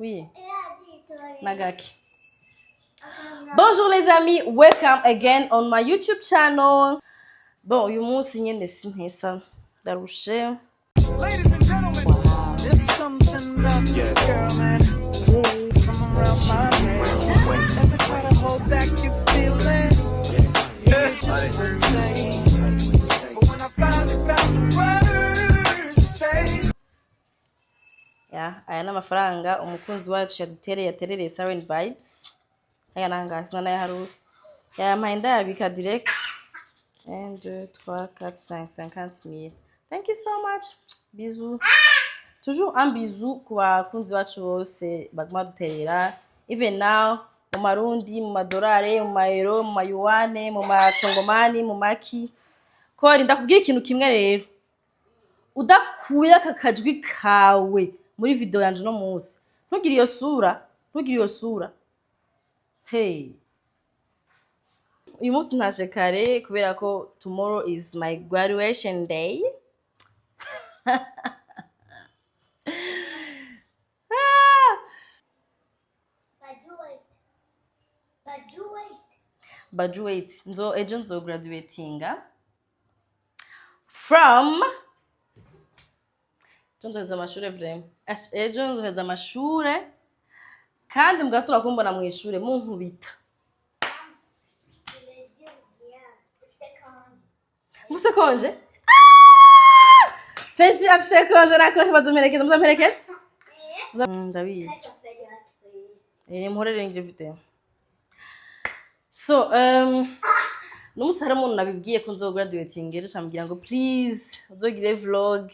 Oui. Nagaki. Bonjour les amis, welcome again on my YouTube channel. Bon, uyu munsi nyene simpesa ndarushe. Ladies and gentlemen, wow. There's something about this girl, man. From around my head. Never try to hold back your feelings. You just wouldn't say. But when I finally found the words to say. Yeah, aya n'amafaranga umukunzi wacu yaterereye Siren Vibes. Aya nanga sina nayo haru. Ya mpayenda yabika direct. 1 2 3 4 5 50 000. Thank you so much. Bisous. Toujours un bisou ku bakunzi bacu bose baguma duterera. Even now mu marundi, mu madolari, mu mayero, mu mayuane, mu makongomani, mu maki. Ko ndakubwira ikintu kimwe rero. Udakuye akakajwi kawe muri video yanje no munsi. Ntugire iyo sura. Hey. Uyu munsi ntaje kare kubera ko tomorrow is my graduation day. Graduate. Ejo nzo graduatinga from nzoheza amashure vraiment. Ejo nzoheza amashure kandi mugasura kumbona mu ishure munkubita. Você conge? Feche a você conge na cor bazumerekeza muzamerekeza? Ndabizi. Muhorere ngivite. So, numusara umuntu nabibwiye ko nzo graduating ejo cyambwira ngo please uzogire vlog.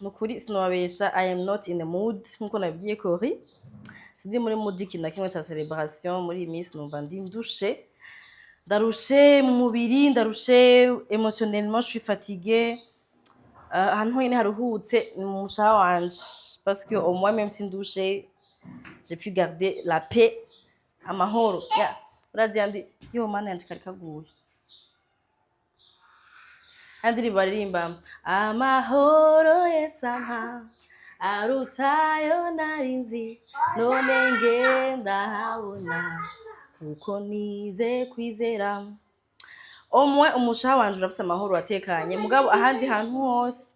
Nukuri sinobabesha I am not in the mood nkuko nabibwiye Kori. Sindi muri mood ikintu kimwe cya celebration muri miss numva ndi ndushe. Ndarushe mu mubiri, ndarushe émotionnellement, je suis fatiguée. Ahantu honyine haruhutse ni mu mushaha wanje parce que au moins même si ndushe j'ai pu garder la paix amahoro. Ya urazi andi yo mana yanje kari kaguye. Andi baririmba amahoro yesamha arutayo narinzi none ngenda habona uko nize kwizera. Omwe umushaha wanje urafise amahoro atekanye mugabo ahandi hantu hose.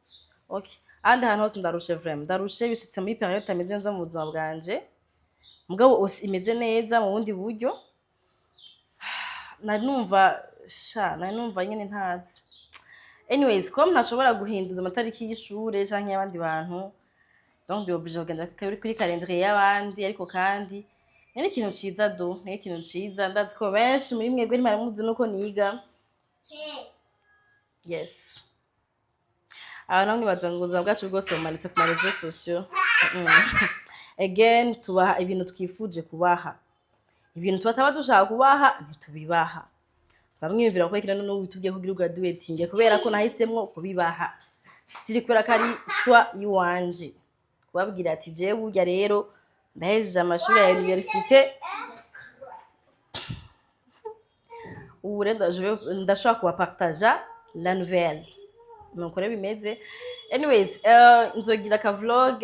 Okay, ahandi hantu hose ndarushe vraiment. Ndarushe bishitse muri periode ameze neza mu buzima bwanje. Mugabo imeze neza mu bundi buryo. Nari numva nyene ntazi. Anyways, comme ntashobora guhinduza amatariki y'ishure canke y'abandi bantu. Donc ndi obligé kugenda kuri calendrier y'abandi ariko kandi ni ikintu ciza ni ikintu ciza ndazi ko benshi muri mwebwe ntimari muzi nuko niga. Yes. Namwe bazanguza bwacu bwose bumanitse ku marezo sociaux. Again tubaha ibintu twifuje kubaha. Ibintu tubataba dushaka kubaha ntitubibaha. Bamwiyumvira ko ikirano no bitubwiye kugira graduating kubera ko nahisemwo kubibaha. Siri kubera ko ari shwa yiwanje. Kubabwira ati je burya rero ndahejeje amashuri ya université. Urenda ndashaka kubapartager la nouvelle. Nuko rero bimeze. Anyways, nzogira ka vlog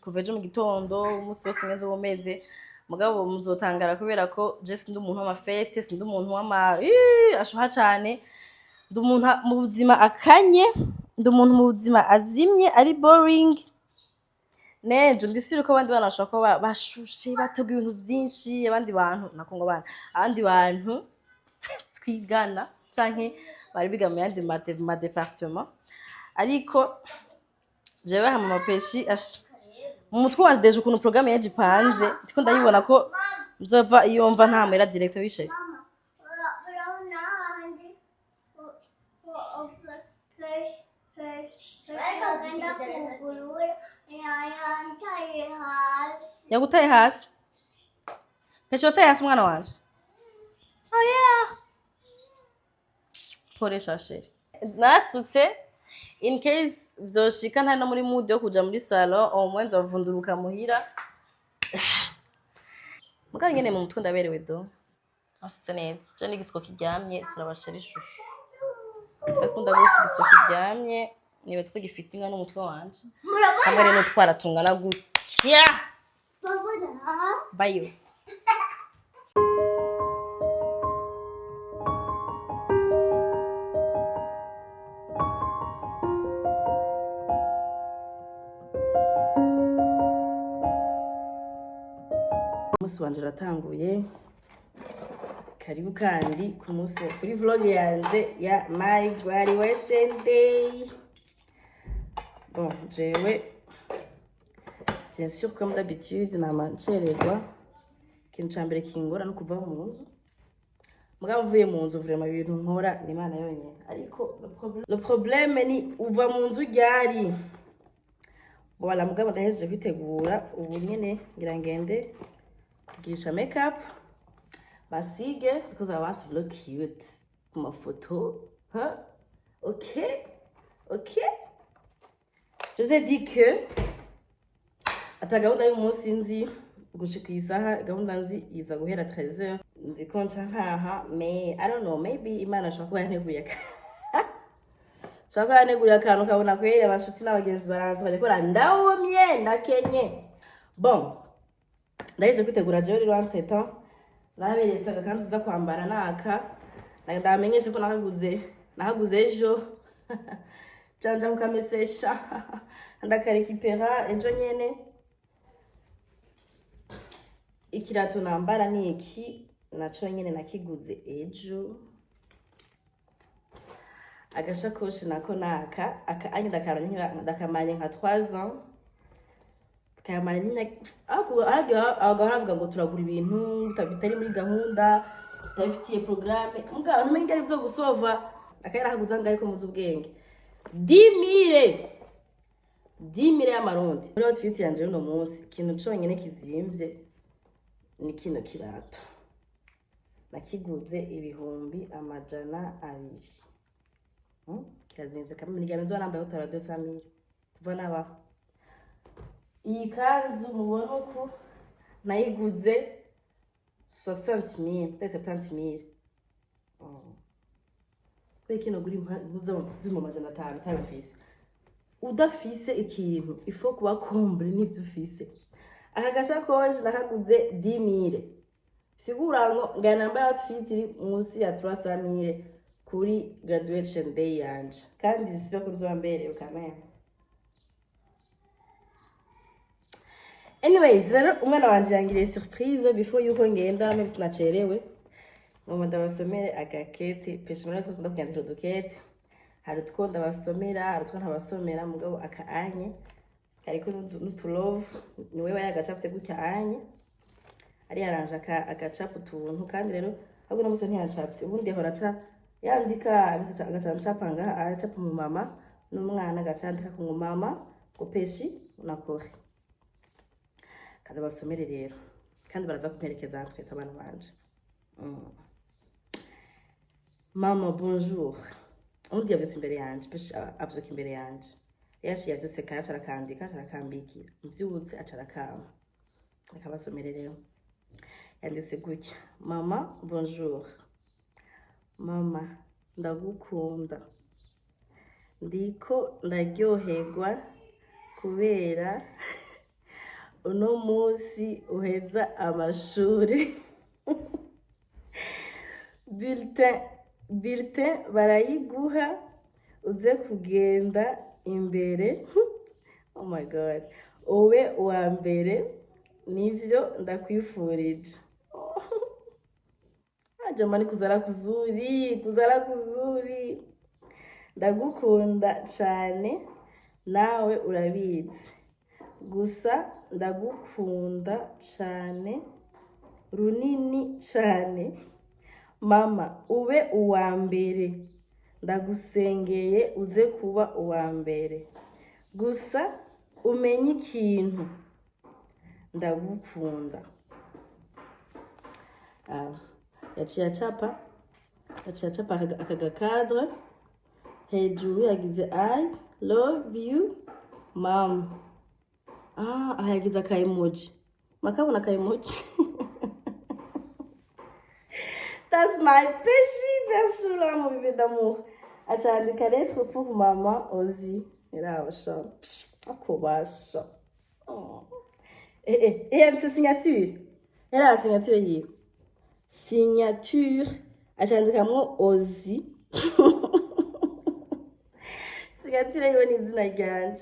kuva ejo mu gitondo umunsi wose neza womeze. Mugabo muzotangara kubera ko je sindi umuntu w'amafete, sindi umuntu ashuha cyane. Ndi umuntu mu buzima akanye, ndi umuntu mu buzima azimye ari boring. Nejo ndisire ko abandi bana bashaka ko bashushe batoga ibintu byinshi abandi bantu nakongo bana. Abandi bantu twigana canke bari biga mu yandi ma département. Ariko jewe ha mu mapeshi mu mutwe wanje deje ukuntu programme yaje ipanze ndiko ndayibona ko nzova iyo mva nta mera director wishe. Yagutaye hasi. Pesho taye hasi mwana wanje. Oh yeah. Pore shasheri. Nasutse in case vyoshika nta no muri mood yo kuja muri salon omwenza bavunduruka muhira. Muga nyene mu mutwe ndaberewe do. Asutse neza. Je n'igisiko kiryamye turabashira ishusho. Ndakunda gusigisiko kiryamye niba twigifite inga n'umutwe wanje. Hamwe rero twaratungana gute. Tiens. Bye. Umunsi wanje uratanguye. Karibu kandi ku munsi wo kuri vlog yanje ya my graduation day. Bon, jewe bien sûr comme d'habitude namancererwa. Ikintu ca mbere kingora no kuva mu nzu. Mugabo mvuye mu nzu vraiment ibintu nkora ni Imana yonyene. Ariko le problème ni uva mu nzu ryari. Voilà, mugabo ndahejeje kwitegura ubu nyene ngira ngende kugirisha makeup. Basige because I want to look cute ku mafoto. Huh? Okay? Okay? Je vous ai dit que ata gahunda y'umunsi nzi gushika isaha gahunda nzi iza guhera 13h nzi ko nca nkaha mais I don't know, maybe Imana ashobora kuba yanteguye ashobora kuba yanteguye akantu kabona kwere abashuti n'abagenzi baranze barikora ndawumye ndakenye. Bon, ndahejeje kwitegura jewe rero entre temps naberetse agakanzu uza kwambara naka ndamenyeshe ko nahaguze ejo canja mukamesesha ndakarekipera ejo nyene. Ikirato nambara ni iki naco nyene nakiguze ejo. Agashakoshi nako naka anye ndakamanye nka 3 ans kamara nyine aravuga ngo turagura ibintu bitari muri gahunda utafitiye programme mbwa numenye ari byo gusova akayira haguza ngaye ko muzu ubwenge 10,000 y'amarundi muri outfit yanje uno munsi. Ikintu conyene kizimvye ni kino kirato nakiguze ibihumbi 200. Kirazimvye kamwe nigame nzo nambaye utara 200,000 kuva nabaho. Iyi kanzu mubona uko nayiguze 60,000 peut-être 70,000. Kwe kino guri zimo 500 tabifise. Udafise ikintu ifo kuba comble n'ibyo ufise. Aka gashakoshi nakaguze 10,000. Sigura ngo nganamba outfit iri munsi ya 300,000 kuri graduation day yanje. Kandi jisibe ko nzobamberewe kamera. Anyways, rero umwana wanje yangiriye surprise before yuko ngenda même sinacerewe. Mama ndabasomere agakete peshe murazo kunda kunyandira udukete. Hari utwo ndabasomera, hari utwo ntabasomera mugabo akaanye. Kariko n'utulove niwe bayagacapse gutya anye. Ari yaranje agacapu tuntu kandi rero ahubwo no musa ntiyacapse. Ubundi hora ca yandika agacancapa ngaha acapa mu mama n'umwana agacandika ku mama ko peshi nakore. Kandi basomere rero kandi baraza kumperekeza twita abana banje. Mama bonjour. Undi yavuze imbere yanje peshe avuze imbere yanje. Yashi yavyose kacha arakandika arakambikira. Mvyutse acarakama. Akabasomere rero. Yanditse gutya. Mama bonjour. Mama ndagukunda. Ndiko ndaryoherwa kubera uno munsi uheza amashuri. Bulletin barayiguha uze kugenda imbere. Oh my god. Owe wa mbere nivyo ndakwifurije. Jamani kuzara kuzuri. Ndagukunda cyane nawe urabizi. Gusa ndagukunda cyane runini cyane. Mama ube uwa mbere. Ndagusengeye uze kuba uwa mbere. Gusa umenye ikintu. Ndagukunda. Yaciye acapa akagakadre. Hejuru yagize I love you mom. Yagize aka emoji. Makabona aka emoji. That's my péché version mon bébé d'amour. Achandika lettre pour maman Ozi. Era osha. Akobasha. c'est signature. Elle a la signature hier. Signature. Achandikamo Ozi. Signature est une izina.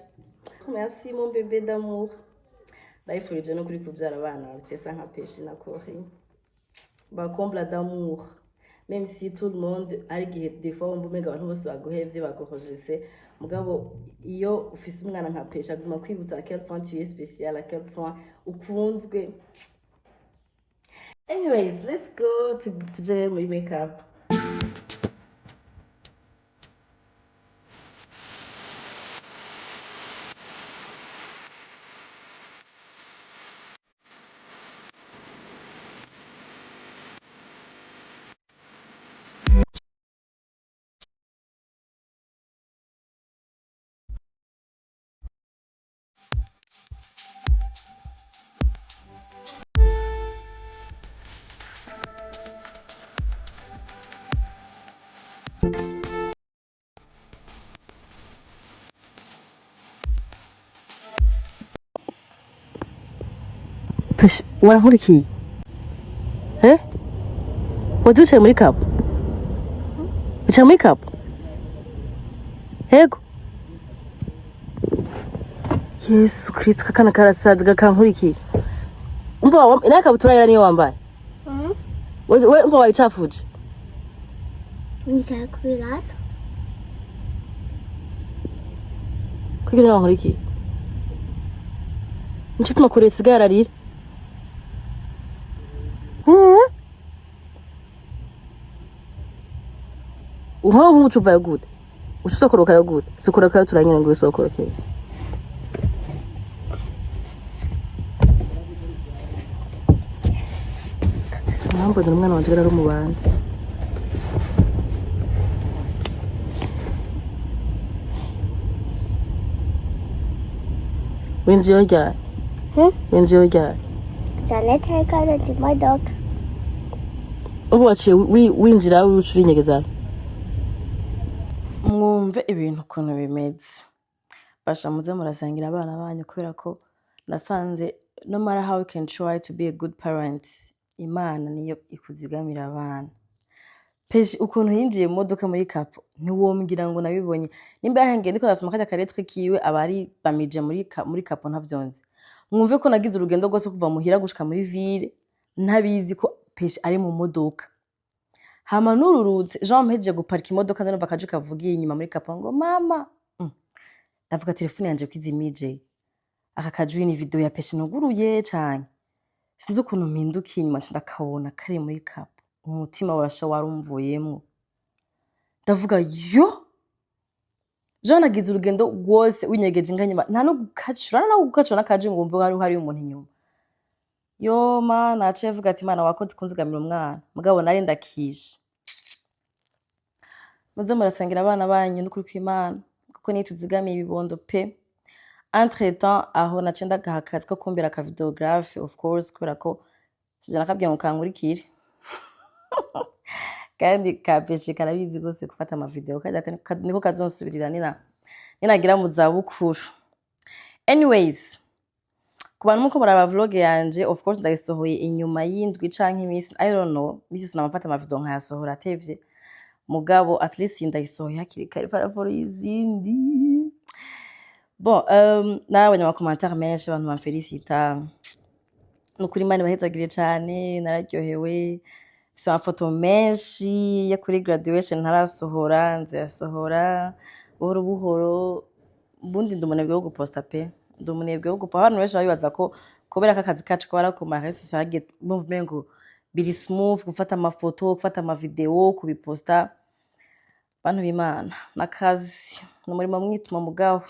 Merci mon bébé d'amour. Ndayifurije no kuri kubyara abana bitesa nka peshi na kori. Bakombla d'amour. Même si tout le monde ari gihe des fois on bumega abantu bose baguhevye bagohojese mugabo iyo ufise umwana nka peshi aguma kwibutsa à quel point tu es spécial, à quel point ukunzwe. Anyways, let's go to Jeremy makeup. Wanahuriki? Waduce makeup? Ucha makeup? Hego? Yesu Kristo kakana karasaza gakankuriki. Umva inakabutura yera niyo wambaye? Wewe umva waichafuje? Nichakubirata. Kugira wankuriki? Nchituma kure sigara riri? Uhawe umucuva yogute. Ushusokoroka yogute. Sokoroka yo turanyene ngo isokoroke. Mambo ndo mwana wanje ari mu bana. Winjiyo ryari? Winjiyo ryari? Janete kare imodoka. Ubu waciye winjira w'ucuri inyegeza. Mwumve ibintu ukuntu bimeze. Basha muze murasangira abana banyu kubera ko nasanze no matter how you can try to be a good parent, Imana niyo ikuzigamira abana. Peshi ukuntu hinjiye mu modoka muri kapo ntiwombwira ngo nabibonye. Nimba yahengeye ndiko nasoma kajya karetwe kiwe abari bamije muri kapo ntavyonze. Mwumve ko nagize urugendo rwose kuva muhira gushika muri ville ntabizi ko peshi ari mu modoka. Hama nururutse Jean mpeje guparika imodoka ndano bakaje kavugiye inyuma muri kapo ngo mama ndavuga telefone yanje kwizimije aka kajwi ni video ya peshi nuguruye cyane sinzi ukuntu mpindukiye inyuma ndakabona kare muri kapo umutima washa warumvuyemo ndavuga yo Jean nagize urugendo rwose winyegeje inganyuma nta no gukacura nakaje ngo umve hari umuntu inyuma yo mana aciye avuga ati mana wakoze kunzigamira umwana mugabo nari ndakisha muze murasangira abana banyu n'ukuri kw'Imana kuko nituzigamiye ibibondo pe entre temps aho nacenda gahakazi ko kumbera ka videographe of course kubera ko sijana kabwiye ngo kankurikire kandi kapeshi karabizi gose gufata ama video niko kazonsubirira ninagira mu zabukuru. Anyways, kubantu muko baraba vlog yanje of course ndayisohoye inyuma y'indwi canke imisi I don't know misi sinamafata ama video nkayasohora atevye mugabo at least ndayisohoye hakiri kare paraporo y'izindi. Bon nabonye ama commentaire menshi abantu bamfelicita nukuri Imana bahezagire cyane nararyohewe bisa amafoto menshi ya kuri graduation ntarasohora nzayasohora buhoro buhoro bundi ndumunebwe wo guposta pe ndumunebwe wo guposta abantu benshi babibaza ko kubera akazi kacu ko barakoma reso hage movement ngo biri smooth gufata amafoto gufata ama video kubiposta bantu b'Imana nakazi n'umurimo mwituma mugabo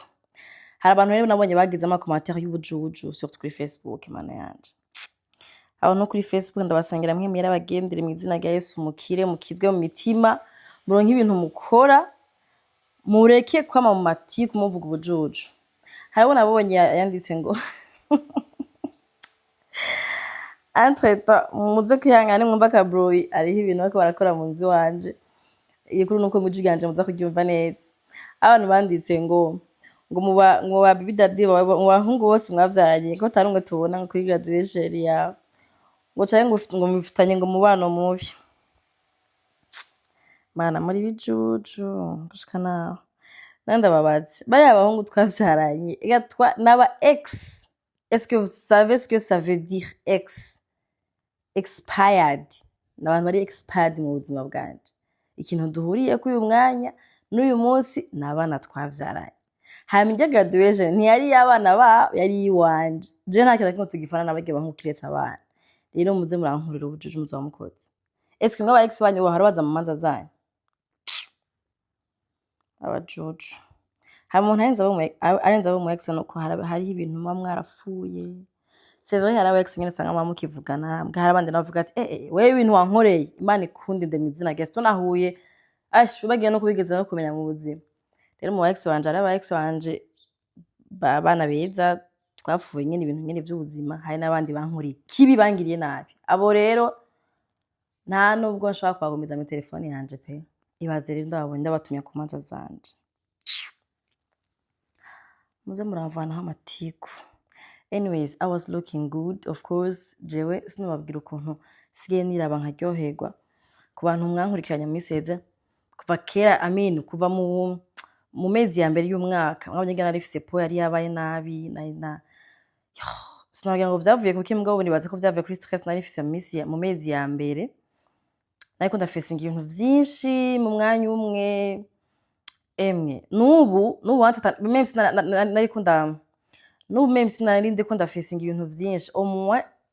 hari abantu rero nabonye bagize ama commentaire y'ubujuju surtout kuri Facebook Imana yanje aho no kuri Facebook ndabasangira mwe mwera bagendere mu izina rya Yesu mukire mukizwe mu mitima muronke ibintu mukora mureke kwama mu mati kumuvuga ubujuju hariho nabonye yanditse ngo entre temps muze kwihangana mwumva ka bro ariho ibintu bako barakora mu nzi wanje iyo kuri nuko mujuganje muza kugyumva neza abantu banditse ngo ngo mu ba baby daddy mu bahungu bose mwavyaranye ko tarumwe tubona ngo kuri graduation yawe ngo caye ngo mufitanye ngo mubano mubi. Mana muri bijuju gushika naho nandababazi bari abahungu twavyaranye n'aba ex. Est-ce que vous savez ce que ça veut dire ex? Expired. N'abantu bari expired mu buzima bwanje. Ikintu duhuriye kuri uyu mwanya n'uyu munsi n'abana twavyaranye. Hama irya graduation ntiyari y'abana babo yari iwanje. Je nta kintu kimwe tugifana n'abagiye bahungu kiretse abana. Rero muze murankurira ubujuju muzo mukoze. Est-ce que mwaba ex banyu bahora baza mu manza zanyu? Abajuju. Hari umuntu arenze abo mu ex nuko hari ibintu muba mwarapfuye. C'est vrai hari abo ex nyene usanga muba mukivugana, hari abandi navuga ati wewe ibintu wankoreye Imana ikundi ndemizina guest tunahuye bagiye no kubigeza no kumenya mu buzima. Rero mu ex banje ari aba ex banje bana beza twapfuye nyene ibintu nyene by'ubuzima, hari n'abandi bankuriye kibi bangiriye nabi. Abo rero nta nubwo nshaka kwagumiza mu telefone yanje pe. Ibaze rero ndababonye ndabatumye ku manza zanje. Muze muravanaho amatiku. Anyways, I was looking good, of course. Jewe sinubabwira ukuntu sigaye niraba nkaryoherwa ku bantu mwankurikiranye muri seze kuva kera, kuva mu mezi ya mbere y'umwaka. Mwabonye ngana rifise po yari yabaye nabi sinagira ngo vyavuye kuki mugabo nibaze ko vyavuye kuri stress nari rifise mu mezi ya mbere. Nariko ndafacinga ibintu vyinshi mu mwanya umwe. Nubu même sinari ndiko ndafacinga ibintu vyinshi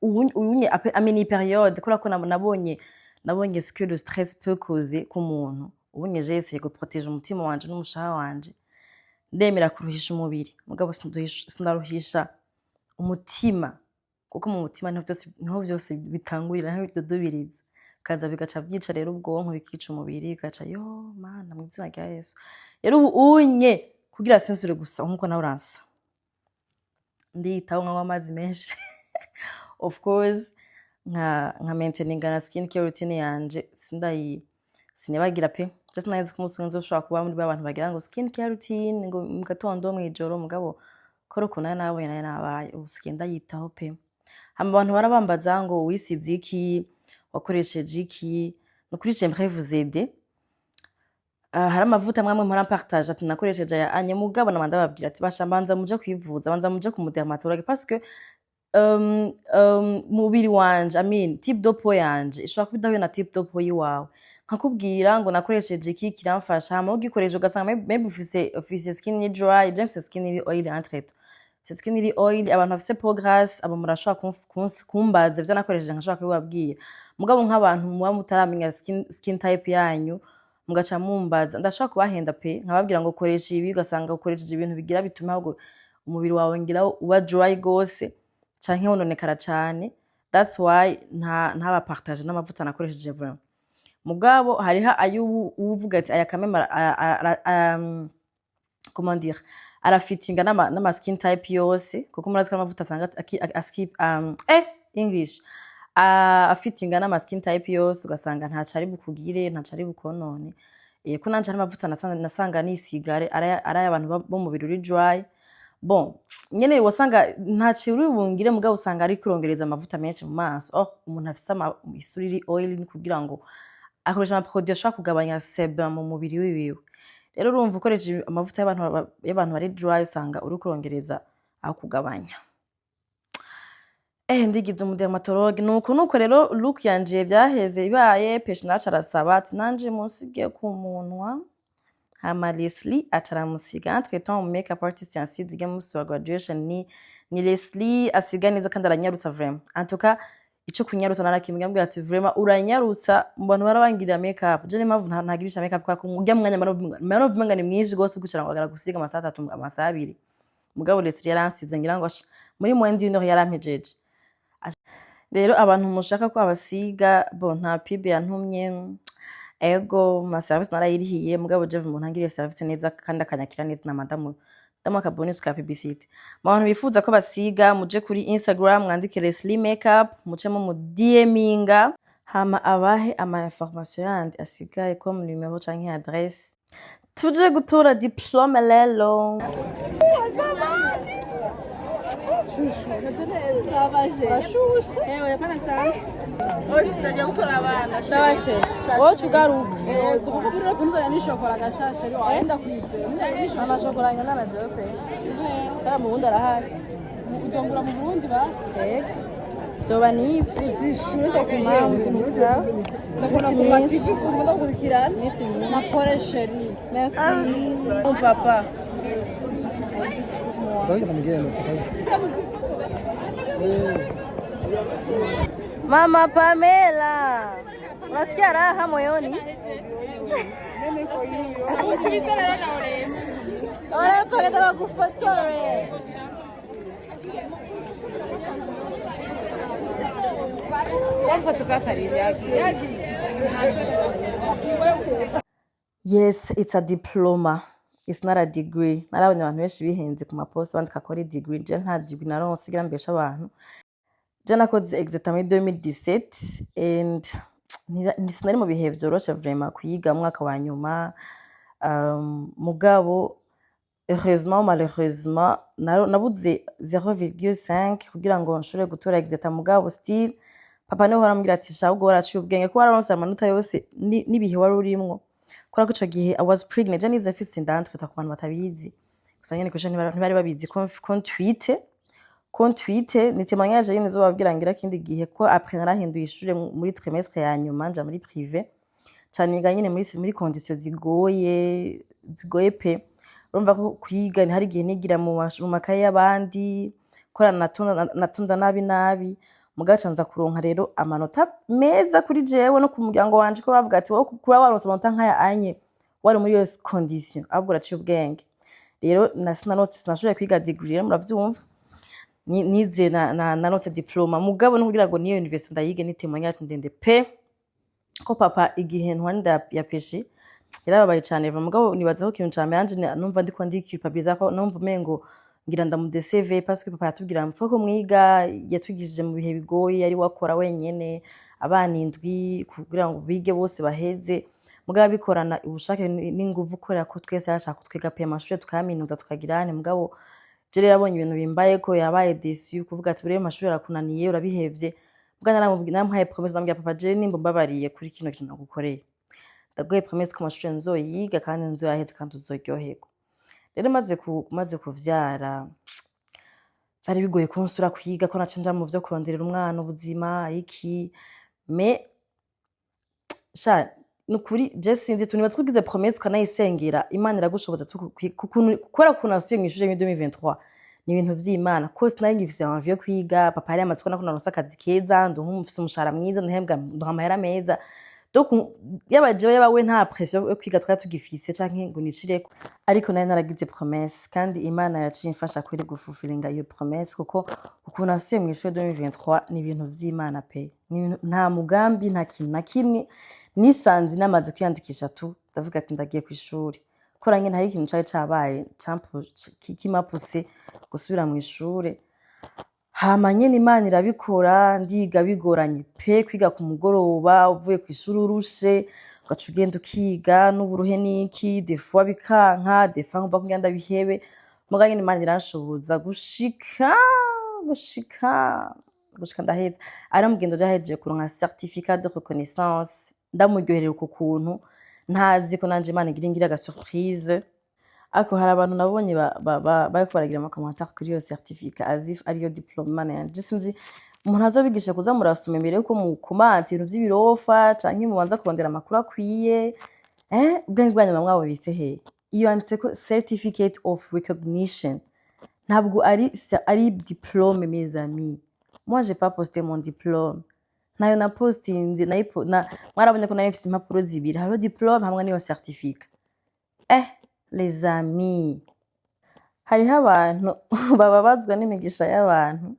uyunye iyi periode kora ko nabonye ce que le stress peut causer ku muntu. Ubunye je essaye guprotéger umutima wanje n'umushaha wanje, ndemera kuruhisha umubiri mugabo sinaruhisha umutima, kuko mu mutima niho byose bitangurira, niho bidodobiriza kaza bigaca vyica rero ubwonko bikica umubiri bigaca mana mu izina rya Yesu. Rero ubunye kugira sensure gusa nkuko nawe uransa ndiyitaho nkanywa amazi menshi of course nka maintaining na skin care routine yanje sinibagira pe. Just nazi ko umunsi nzoshobora kuba muri abantu bagira ngo skin care routine ngo mu gatondo mwijoro mugabo koro kuna nabonye nabaye ubusigenda yitaho pe. Hama abantu barabambaza ngo wisize iki wakoresheje iki no kuri j'aimerais vous aider. Hari amavuta mwamwe mpora partage ati nakoresheje ya anye mugabo namanda babwira ati basha mbanza muje kwivuza banza muje ku dermatologue parce que mubiri wanje type de peau yanje ishobora kubidahuye na type de peau yiwawe. Nkakubwira ngo nakoresheje iki kiramfasha hama ugikoresha ugasanga maybe ufise skin dry, je mfise skin oil entre tout. C'est skin oil abantu bafise peau grasse abo murashobora kumbaza ivyo nakoresheje nkashobora kubibabwira. Mugabo nk'abantu muba mutaramenya skin type yanyu mugaca mumbaza ndashaka kubahenda pe nkababwira ngo koresha ibi ugasanga ukoresheje ibintu bigira bituma ahubwo umubiri wawe ngira uba dry gose canke wononekara cane. That's why nta partage n'amavuta nakoresheje vraiment. Mugabo hariho ayo uvuga ati aya kamema comment dire arafitinga n'ama skin type yose kuko murazi ko amavuta asanga askip English afitinga n'ama skin type yose ugasanga ntacari bukugire ntacari bukonone. Ko nanje amavuta nasanga nisigare ari abantu bo mu biruri dry. Bon nyene wasanga ntaci uri bungire mugabo usanga ari kurongereza amavuta menshi mu maso. Umuntu afise isuriri oil kugira ngo akoresha ama produit ashaka kugabanya sebum mu mubiri wiwe. Rero urumva ukoresha amavuta y'abantu bari dry usanga uri kurongereza aho kugabanya. Ndigize mu dermatologue nuko rero look yanje byaheze ibaye patient arasaba ati nanje munsigiye ku munwa. Hama Leslie ataramusiga entre temps mu makeup artist yansize gamusi wa graduation ni Leslie asiga neza kandi aranyarutsa vraiment. En tout cas ico kunyarutsa narakimwe mbwira ati vraiment uranyarutsa mbona barabangirira makeup. Je n'impamvu ntagirisha makeup kwa kumujya mwanya mano ni mwinshi gose gucira ngo gusiga amasaha 3 amasaha 2. Mugabo Leslie yaransize ngira ngo muri moyenne d'une heure yarampejeje. Rero abantu mushaka ko abasiga nta pib yantumye ego ma service narayirihiye mugabo je umuntu angiriye service neza kandi akanyakira neza na madamu ka bonus ka publicity. Abantu bifuza ko basiga muje kuri Instagram mwandike Leslie Makeup mucemo mu DMinga hama abahe ama information yandi asigaye comme numero canke adresse tuje gutora diplome lelo. Zoba ni uzishure kumamisa merci mon papa Mama Pamela unasikia raha moyoni wanataka kufuatore Yes, it's a diploma. It's not a degree. Narabonye abantu benshi bihenze ku mapost bandika ko ari degree. Je nta degree naronse sigira mbesha abantu. Je nakoze examen 2017 and sinari mu bihe vyoroshe vraiment kuyiga mwaka wa nyuma. Mugabo heureusement malheureusement nabuze 0,5 kugira ngo nshobore gutora examen mugabo still papa niwe arambwira ati shabwo waraciye ubwenge ko wararonse amanota yose nibihe wari urimwo kora ko ico gihe I was pregnant je nize afise inda twita ku bantu batabizi gusa nyene kwije ntibari babizi contuite ni témoignage yene zo babwira ngira kindi gihe ko après narahinduye ishure muri trimestre ya nyuma nja muri privé cyane niga nyene muri conditions zigoye pe urumva ko kwiga ni hari gihe nigira mu makaye y'abandi kora natunda nabi mugacanza kuronka rero amanota meza kuri jewe no ku muryango wanje ko bavuga ati wowe kura waronse amanota nkaya anye wari muri iyo condition abwo uraciye ubwenge rero sinashoboye kwiga degree rero muravyumva nize nanose diploma mugabo no kugira ngo niyo university ndayige ni témoignage ndende pe ko papa igihe ntwanda ya peshi yarababaye cyane mugabo nibaza ko kintu cyane yanje numva ndiko ndikipabiliza ko numva umengo ngira ndamude CV parce que papa yatubwira mfo ko mwiga yatugishije mu bihe bigoye yari wakora wenyene abana indwi kugira ngo bige bose baheze mugabo bikorana ubushake n'inguvu korera ko twese yashaka kutwiga pe amashure tukaminuza tukagirane mugabo je rero abonye ibintu bimbaye ko yabaye déçu kuvuga ati bure amashure arakunaniye urabihevye mugana namuhaye promesse ndambya papa je nimba mbabariye kuri kino kintu nagukoreye ndagoye promesse ko amashure nzoyiga kandi nzoyaheze kandi uzoryoherwa rero maze kuvyara byari bigoye kunsura kwiga ko nacenja mu byo kuronderera umwana ubuzima iki me sha nukuri je sinzi tunibatse kugize promesse kanayisengera imana iragushoboza kukora kunasuye mu ishure 2023 ni ibintu vy'Imana ko sinari ngifise envie yo kwiga papa yari amatsiko nako naronse akazi keza ndumufise umushara mwiza ndahembwa ndamahera meza donc yabajewe yabawe nta pression yo kwiga twari tugifise canke ngo nicireko ariko nari naragize promesse kandi Imana yaciye imfasha kuri gufufilinga iyo promesse kuko ukuntu asuye mu ishure 2023 ni ibintu vy'Imana pe nta mugambi nta kintu na kimwe nisanze namaze kwiyandikisha tu ndavuga ati ndagiye ku ishuri koranye nta ikintu cyaje cabaye kimapuse gusubira mu ishure hamanye n'Imana irabikora ndiga bigoranye pe kwiga ku mugoroba uvuye ku ishuri urushe ugaca ugenda ukiga n'uburuhe niki defwa bikanka defa nkumva ko ngenda bihebe muganye n'Imana iranshoboza gushika ndaheza aramugendo jaheje kuronka certificat de reconnaissance ndamuryoherera uko kuntu ntazi ko nanje Imana igira aga surprise ako hari abantu nabonye bariko baragira ama commentaire kuri iyo certificat azif ariyo diplome Imana yanje sinzi umuntu azobigisha kuza murasoma imbere yuko mu komante ibintu vy'ibirofa canke mubanza kurondera amakuru akwiye ubwenge bwanyu mwabo bise he iyo yanditse ko certificate of recognition ntabwo ari diplome mes amis moi j'ai pas posté mon diplôme nayo na postinze mwarabonye ko nayo mfite impapuro zibiri hariho diplome hamwe n'iyo certificat les amis hariho abantu bababazwa n'imigisha y'abantu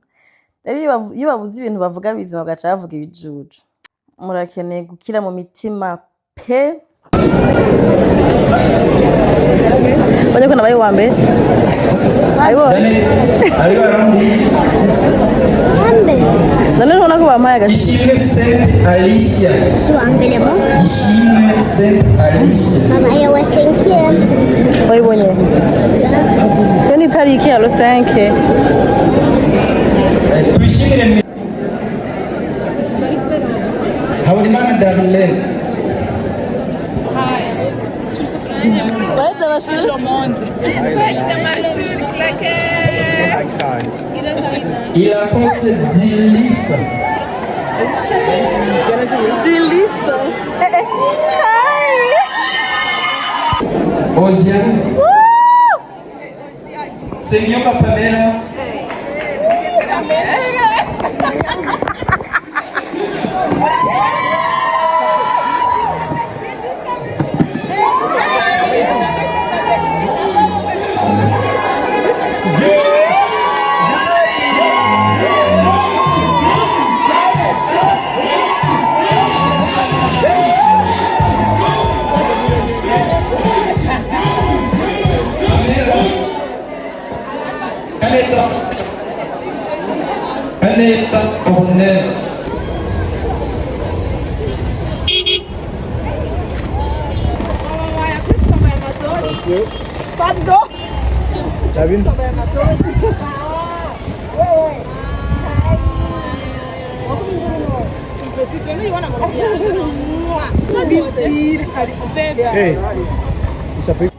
rero iyo babuze ibintu bavuga bizima bagaca bavuga ibijuju murakeneye gukira mu mitima pe bajya ko nabaye wa mbere ayibo none ubona ko bampaye agaciro Ishimwe Saint Alicia. Su ambele mo. Ishimwe Saint Alicia. Mama yewe 5e. wayibonye yo ni tariki ya lo 5 Tuyishimire Habonimana Darlene. baje bashira Irakoze Zilifa. Zilifa Ozian. Senyoka Pamela. Aneta Cornel. Tá vindo? Ei, isso é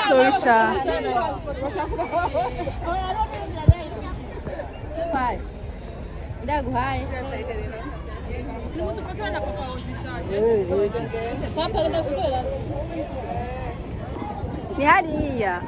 Sorsa. Pai. Ndaguhaye. Ni hariya.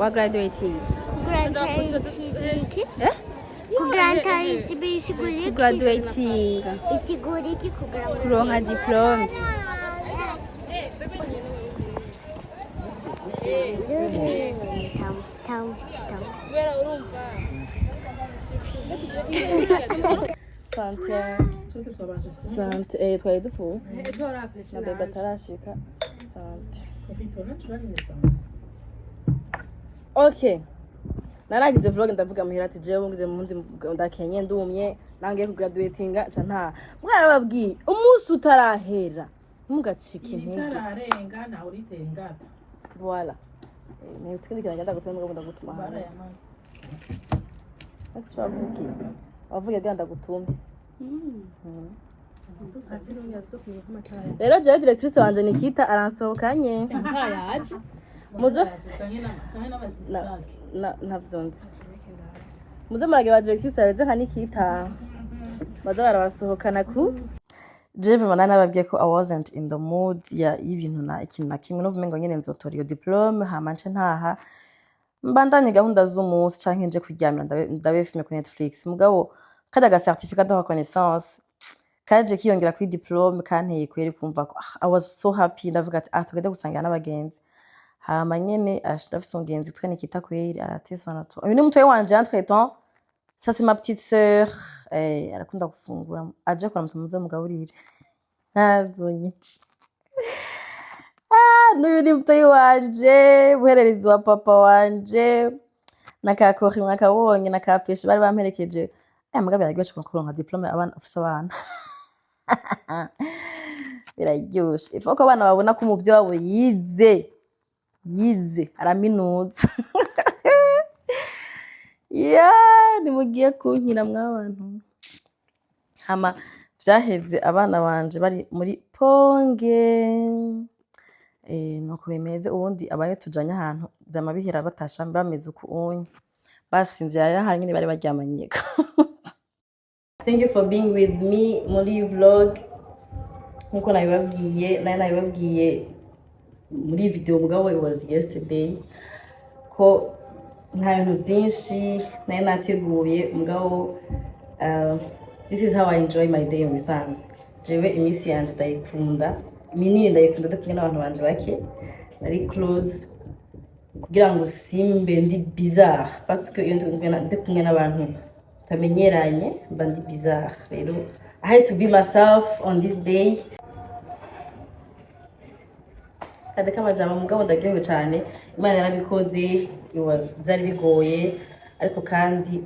What graduating? Eh? Graduating. Kuronka diplome. Sante. Twari dufu. Na bebe atarashika. Sante. Okay. Naragize vlog ndavuga muhira ati jewe ngize mu ndi ndakenye ndumye nangiye ku graduatinga ca nta mwarababwiye umunsi utarahera mugacika intege itararenga nawe uritenga voilà mais tsikindi kiragenda gutuma ngo ndagutuma bara yamanzi ati twavugiye wavuye ganda gutumye ati no yazo kumenya ko matara rero jewe directrice wanje Nikita aransohokanye yaje muzo navyonze muzo marage ba directrice abeze nka Nikita baza barabasohokana ku Jewe manana babwiye ko I wasn't in the mood ya y'ibintu na ikintu na kimwe no vumengo nyene nzotora iyo diplome hamanje ntaha mbandanye gahunda z'umunsi canke nje kuryamira ndabe filme ku Netflix mugabo kada ga certificat de reconnaissance kaje kiyongera kuri diplome kanteye kweri kumva ko I was so happy ndavuga ati tugende gusangira n'abagenzi hama nyene ndafise umugenzi utwa Nikita kweri aratesana to uyu ni mutwe wanje entre temps ça c'est ma petite sœur arakunda gufungura aje kuramutsa muzo mugaburire azonyici n'uyu ni mutwe wanje buhererezi wa papa wanje nakakori mwakabonye nakapeshe bari bamperekeje mugabe yagiye kuronka diplome abana ufise abana biraryoshe ifa ko abana babona ko umuvyo wabo yize araminuza nimugiye kunkina mw'abantu hama vyaheze abana banje bari muri ponge nuko bimeze ubundi abayo tujanye ahantu vyama bihera batasha bameze uku unye basinzira rero hari nyine bari baryamanyeka. Thank you for being with me muri vlog nkuko nabibabwiye muri video mugabo it was yesterday ko nta bintu byinshi nari nateguye mugabo this is how I enjoy my day mu bisanzwe jewe imisi yanje ndayikunda minini ndayikunda ndakumwe n'abantu banje bake nari close kugira ngo simbe ndi bizarre parce que iyo ndi kumwe n'abantu tamenyeranye mba ndi bizarre rero I had to be myself on this day. Kada kama jama mugabo ndagyewe cyane Imana yarabikoze byari bigoye ariko kandi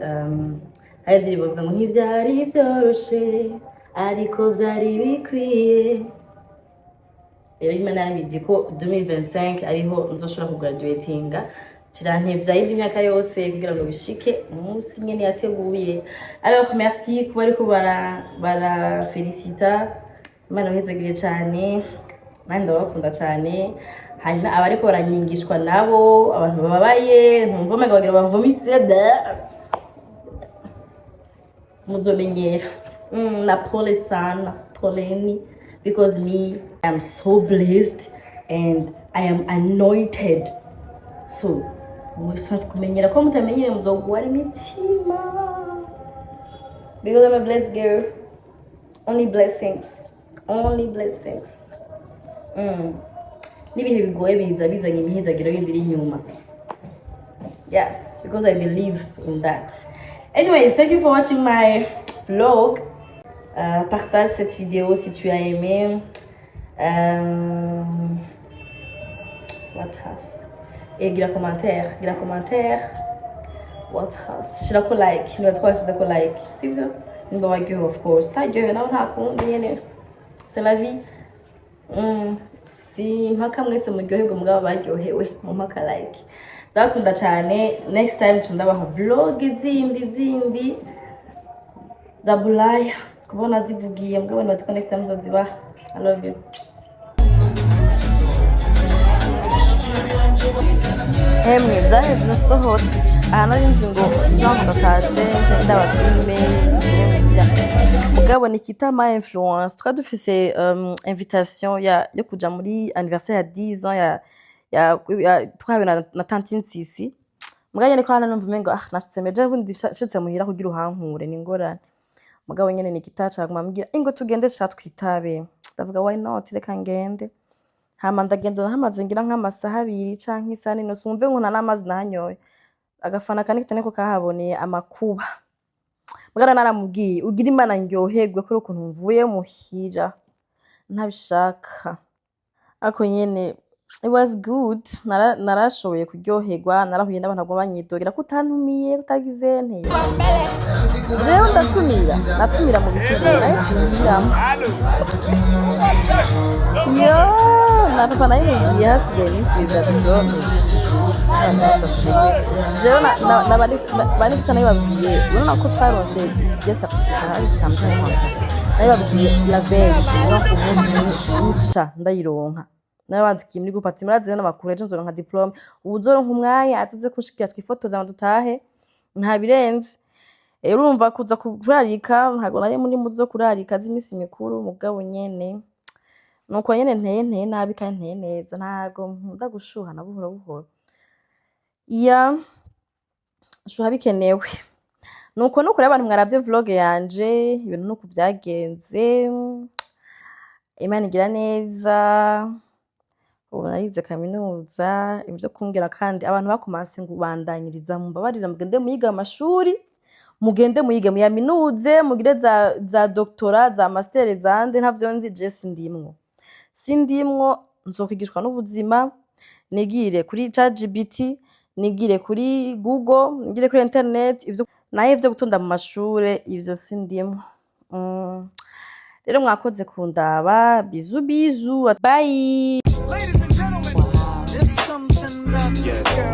hari bavuga ngo ntibyari byoroshe ariko byari bikwiye. Rero Imana yarabizi ko 2025 ariho nzoshobora kugraduatinga kirantevya indi myaka yose kugira ngo bishike umunsi nyene yateguye. Alors merci kuba ariko bara felicita Imana uhezagire cyane nandi ndabakunda cyane hanyuma abariko baranyingishwa nabo abantu bababaye ntumva mega bagira bavomise muzomenyera na pole sana poleni because me I am so blessed and I am anointed so musanzwe kumenyera ko mutamenyere muzogwara imitima because I'm a blessed girl. Only blessings nibihe bigoye bizanye imihezagiro yindi iri inyuma. Yeah, because I believe in that. Anyways, thank you for watching my vlog. Partage cette vidéo si tu as aimé. What else? Et gira commentaire. What else? Shira ko like, ni watwa shira ko like. Sivyo? Nimba wagyo of course. Tajyo na ntakundi yene. C'est la vie. Si mpaka mwese muryoherwe mugabo baryohewe mu mpaka like. Ndakunda cyane. Next time ndabaha vlog zindi za Bulaya kubona zivugiye mugabo natiko next time nzozibaha. I love you. Emwe byaheze nsohotse aha nari nzi ngo ndatashe nje ndabafilme mugabo nikita ma influence twari dufise invitation yo kuja muri anniversaire ya 10 ans ya twabe na tante Nsisi mugabo nyene ko hana numva mengo nashitse meje bundi shitse muhira kugira uhankure ni ngorane mugabo nyene nikita cyaguma mbwira ingo tugende twitabe ndavuga why not reka ngende hama ndagenda hamaze ngira nk'amasaha 2 canke isani no sumve nkuna n'amazi nanyoye agafana kanike ko kahaboneye amakuba mugara naramubwiye ugira Imana ndyoherwe ko ukuntu mvuye muhira ntabishaka ako nyene it was good narashoboye kuryoherwa narahuye n'abantu agomba banyidogera ko utantumiye utagize nteye jewe natumira mu bitugera nayo sinjiramo na papa nayo ngiye hasigaye n'isiza drone jewe bari kutana babwiye urabona ko twarose byose hari samsung nayo babwiye la veille jean kumunsi ndayironka nabanze kimwe gupata imiraze n'amakuru ejo nzoronka diplome ubuzoronka umwanya atuze kushikira twifotoza ngo dutahe nta birenze urumva kuza kurarika ntago nari muri muzo kurarika z'imisi mikuru mugabo nyene nuko nyene nteye nabi kandi nteye neza ntago nkunda gushuha na buhoro shuha bikenewe nuko nukuri abantu mwaravye vlog yanje ibintu nuko vyagenze Imana igira neza narize kaminuza ibyo kumbwira kandi abantu bakomanse ngo ubandanyiriza mu mbabarira mugende muyiga amashuri mugende muyige mu yaminuze mugire za doctora za master zande ntavyo nzi je sindimwo nzokwigishwa n'ubuzima nigire kuri ChatGPT nigire kuri Google nigire kuri internet ivyo naye byo gutunda mu mashure ivyo sindimwo rero mwakoze kundaba, bizu bizu, bye. Ladies and gentlemen, there's something about this girl.